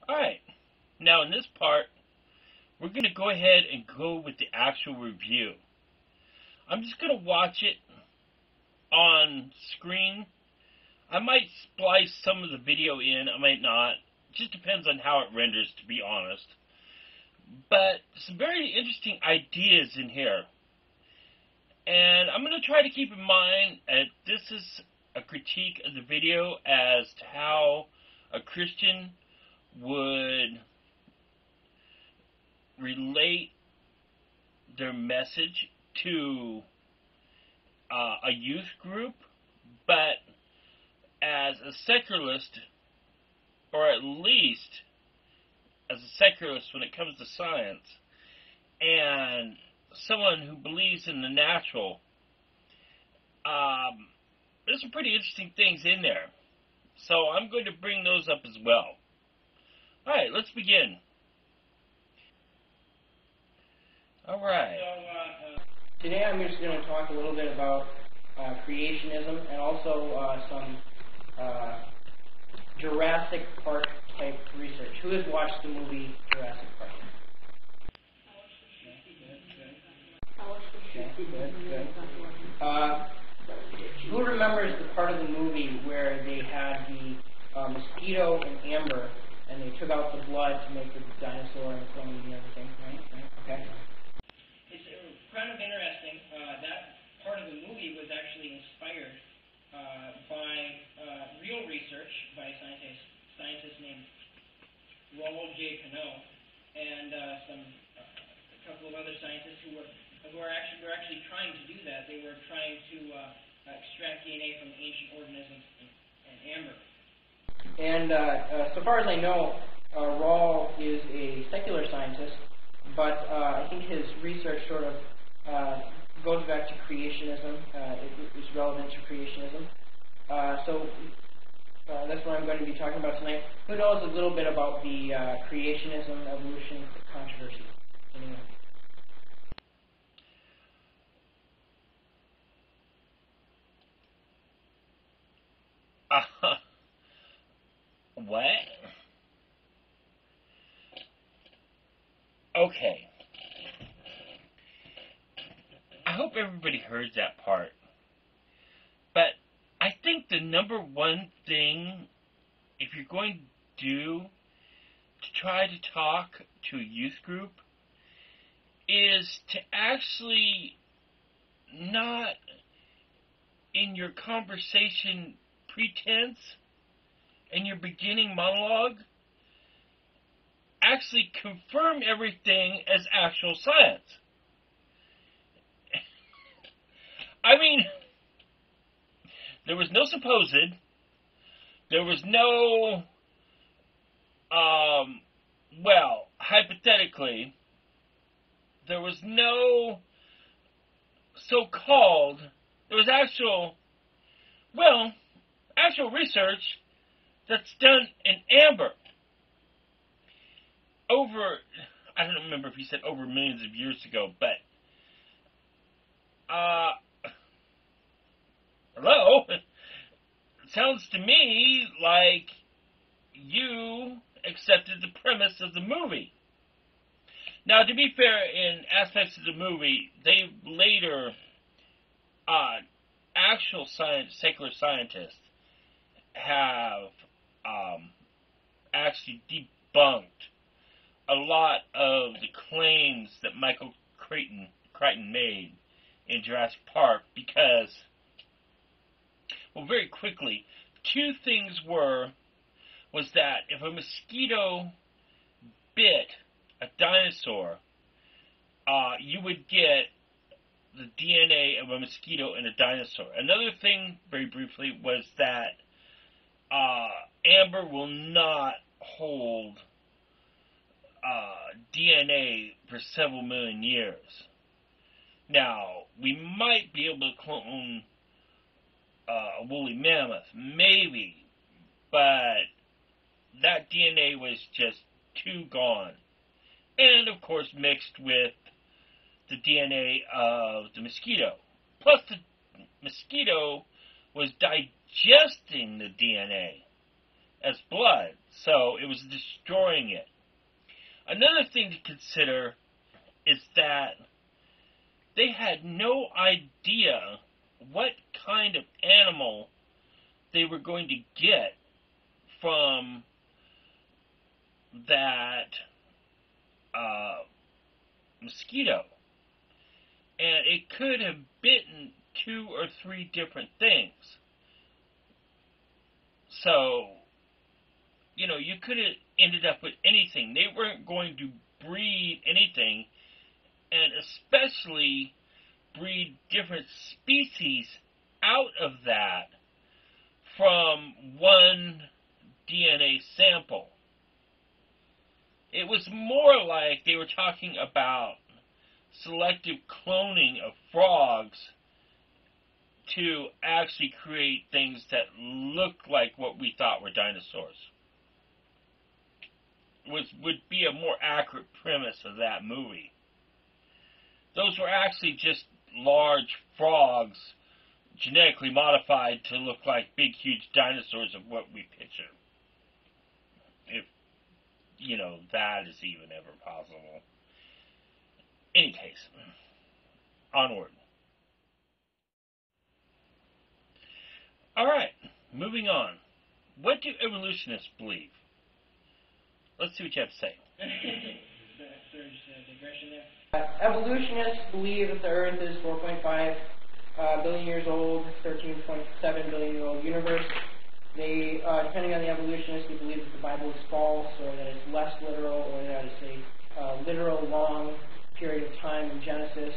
Alright, now in this part, we're going to go ahead and go with the actual review. I'm just going to watch it on screen. I might splice some of the video in, I might not. It just depends on how it renders, to be honest. But some very interesting ideas in here. And I'm going to try to keep in mind that this is a critique of the video as to how a Christian would relate their message to a youth group, but as a secularist, or at least as a secularist when it comes to science, and someone who believes in the natural, there's some pretty interesting things in there. So I'm going to bring those up as well. Alright, let's begin. Alright. So, today I'm just going to talk a little bit about creationism and also some Jurassic Park type research. Who has watched the movie Jurassic Park? Good. Who remembers the part of the movie where they had the mosquito and amber, and they took out the blood to make the dinosaur and clone and everything, right? Okay. It's kind of interesting. That part of the movie was actually inspired by real research by scientists named Ronald J. Pinot and a couple of other scientists who were actually trying to do that. They were trying to extract DNA from ancient organisms and amber. And so far as I know, Rawl is a secular scientist, but I think his research sort of goes back to creationism. It's relevant to creationism. So that's what I'm going to be talking about tonight. Who knows a little bit about the creationism evolution controversy? Anyone? What? Okay. I hope everybody heard that part. But I think the number one thing, if you're going to do to try to talk to a youth group, is to actually not in your conversation pretense and your beginning monologue actually confirm everything as actual science. I mean, there was no supposed, there was no, well, hypothetically, there was no so-called, there was actual research that's done in amber over, I don't remember if he said over millions of years ago, but, hello? It sounds to me like you accepted the premise of the movie. Now, to be fair, in aspects of the movie, they later, actual secular scientists have actually debunked a lot of the claims that Michael Crichton made in Jurassic Park because, well, very quickly, two things was that if a mosquito bit a dinosaur, you would get the DNA of a mosquito in a dinosaur. Another thing, very briefly, was that amber will not hold DNA for several million years. Now, we might be able to clone a woolly mammoth, maybe, but that DNA was just too gone. And, of course, mixed with the DNA of the mosquito. Plus, the mosquito was digesting the DNA as blood, so it was destroying it. Another thing to consider is that they had no idea what kind of animal they were going to get from that mosquito. And it could have bitten 2 or 3 different things. So, you know, you could have ended up with anything. They weren't going to breed anything, and especially breed different species out of that from one DNA sample. It was more like they were talking about selective cloning of frogs to actually create things that look like what we thought were dinosaurs. Would be a more accurate premise of that movie. Those were actually just large frogs genetically modified to look like big, huge dinosaurs of what we picture. If, you know, that is even ever possible. Any case, onward. Alright, moving on. What do evolutionists believe? Let's see what you have to say. Evolutionists believe that the Earth is 4.5 billion years old, 13.7 billion year old universe. They, depending on the evolutionists, they believe that the Bible is false, or that it's less literal, or that it's a literal long period of time in Genesis.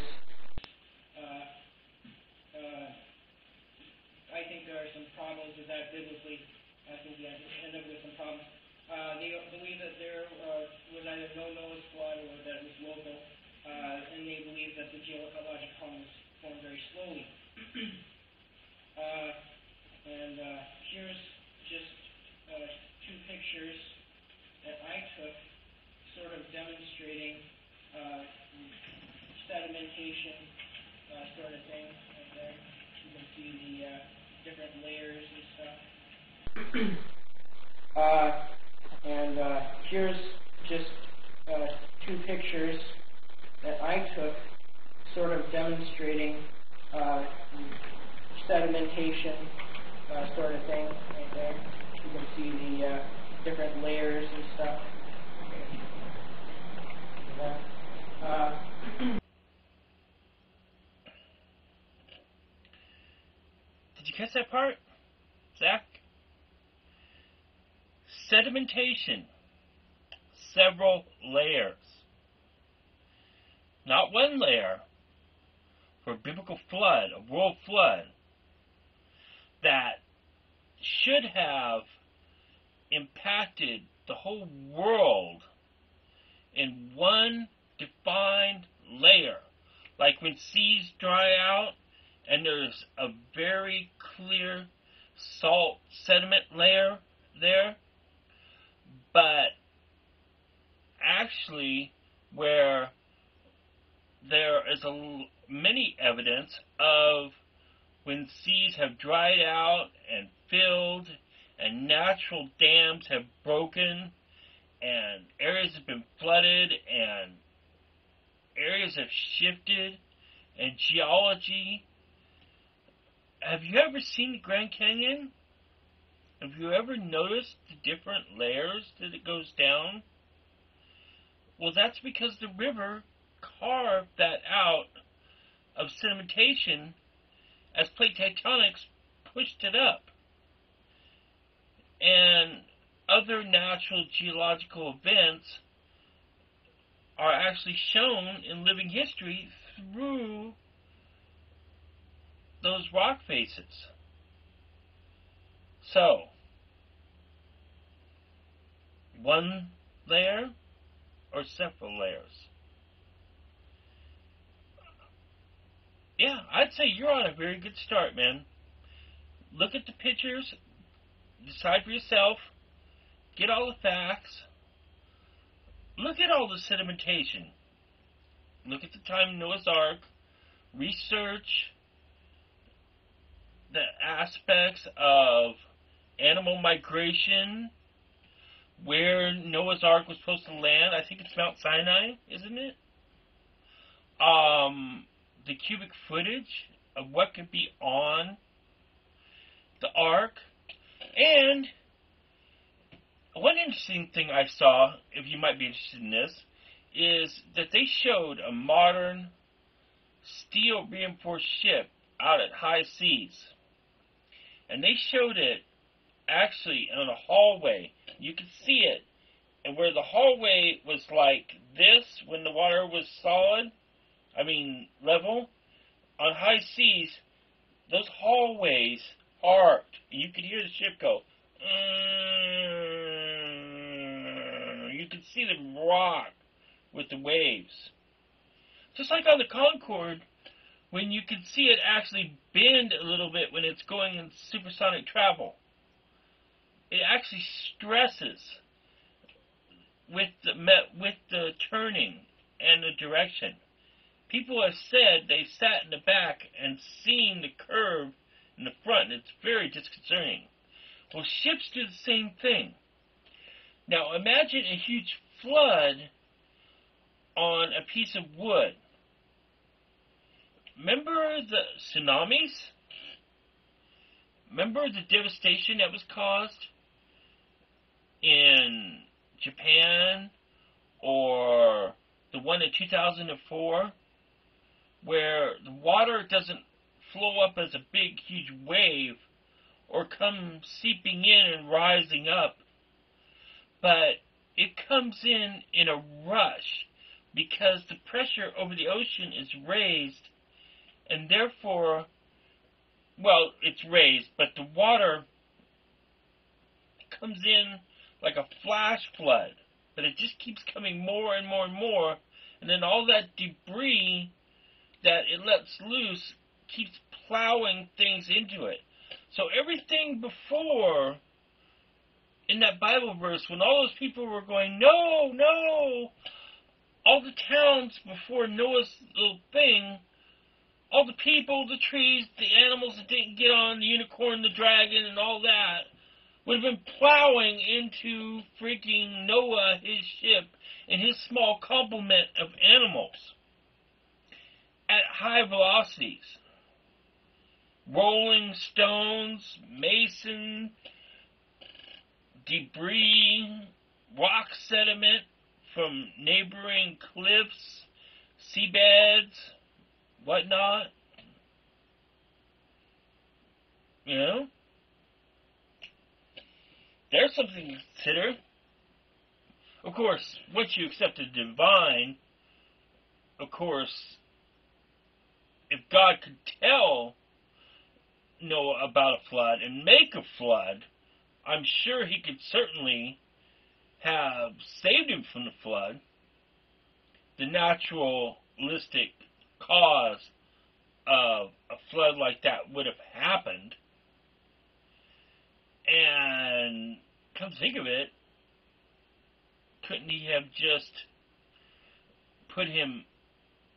I think there are some problems with that biblically. I think you end up with some problems. They believe that there was either no Noah's flood or that it was local, and they believe that the geologic column was formed very slowly. Here's just 2 pictures that I took, sort of demonstrating sedimentation sort of thing. Right there, you can see the different layers and stuff. Here's just 2 pictures that I took, sort of demonstrating sedimentation sort of thing. Right there, you can see the different layers and stuff. Did you catch that part, Zack? Sedimentation. Several layers. Not one layer for a biblical flood, a world flood, that should have impacted the whole world in one defined layer. Like when seas dry out and there's a very clear salt sediment layer there, but actually where there is many evidence of when seas have dried out and filled and natural dams have broken and areas have been flooded and areas have shifted and geology. Have you ever seen the Grand Canyon? Have you ever noticed the different layers that it goes down? Well, that's because the river carved that out of sedimentation as plate tectonics pushed it up. And other natural geological events are actually shown in living history through those rock faces. So, one layer or several layers? Yeah, I'd say you're on a very good start, man. Look at the pictures, decide for yourself, get all the facts, look at all the sedimentation, look at the time of Noah's Ark, research the aspects of animal migration where Noah's Ark was supposed to land. I think it's Mount Sinai, isn't it? The cubic footage of what could be on the Ark. And one interesting thing I saw, if you might be interested in this, is that they showed a modern steel reinforced ship out at high seas. And they showed it actually in a hallway. You could see it. And where the hallway was like this when the water was level, on high seas, those hallways arced. You could hear the ship go. You could see them rock with the waves. Just like on the Concorde, when you can see it actually bend a little bit when it's going in supersonic travel. It actually stresses with the turning and the direction. People have said they sat in the back and seen the curve in the front, and it's very disconcerting. Well, ships do the same thing. Now, imagine a huge flood on a piece of wood. Remember the tsunamis? Remember the devastation that was caused in Japan, or the one in 2004, where the water doesn't flow up as a big, huge wave or come seeping in and rising up, but it comes in a rush because the pressure over the ocean is raised, and therefore, well, it's raised, but the water comes in like a flash flood, but it just keeps coming more and more and more, and then all that debris that it lets loose keeps plowing things into it. So everything before, in that Bible verse, when all those people were going, no, no, all the towns before Noah's little thing, all the people, the trees, the animals that didn't get on, the unicorn, the dragon, and all that, would have been plowing into freaking Noah, his ship, and his small complement of animals at high velocities. Rolling stones, mason, debris, rock sediment from neighboring cliffs, seabeds, whatnot. You know? There's something to consider. Of course, once you accept the divine, of course, if God could tell Noah about a flood and make a flood, I'm sure he could certainly have saved him from the flood. The naturalistic cause of a flood like that would have happened. And come to think of it, couldn't he have just put him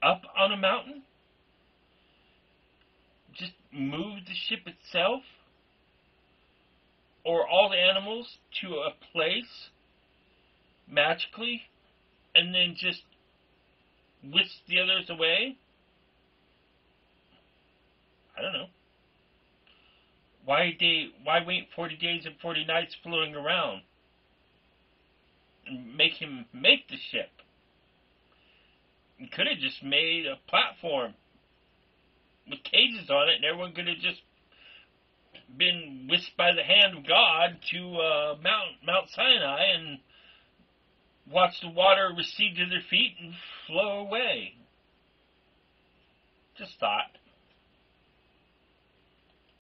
up on a mountain? Just move the ship itself? Or all the animals to a place magically, and then just whisk the others away? I don't know. Why wait 40 days and 40 nights floating around and make him make the ship? You could have just made a platform with cages on it, and everyone could have just been whisked by the hand of God to Mount Sinai and watched the water recede to their feet and flow away. Just thought.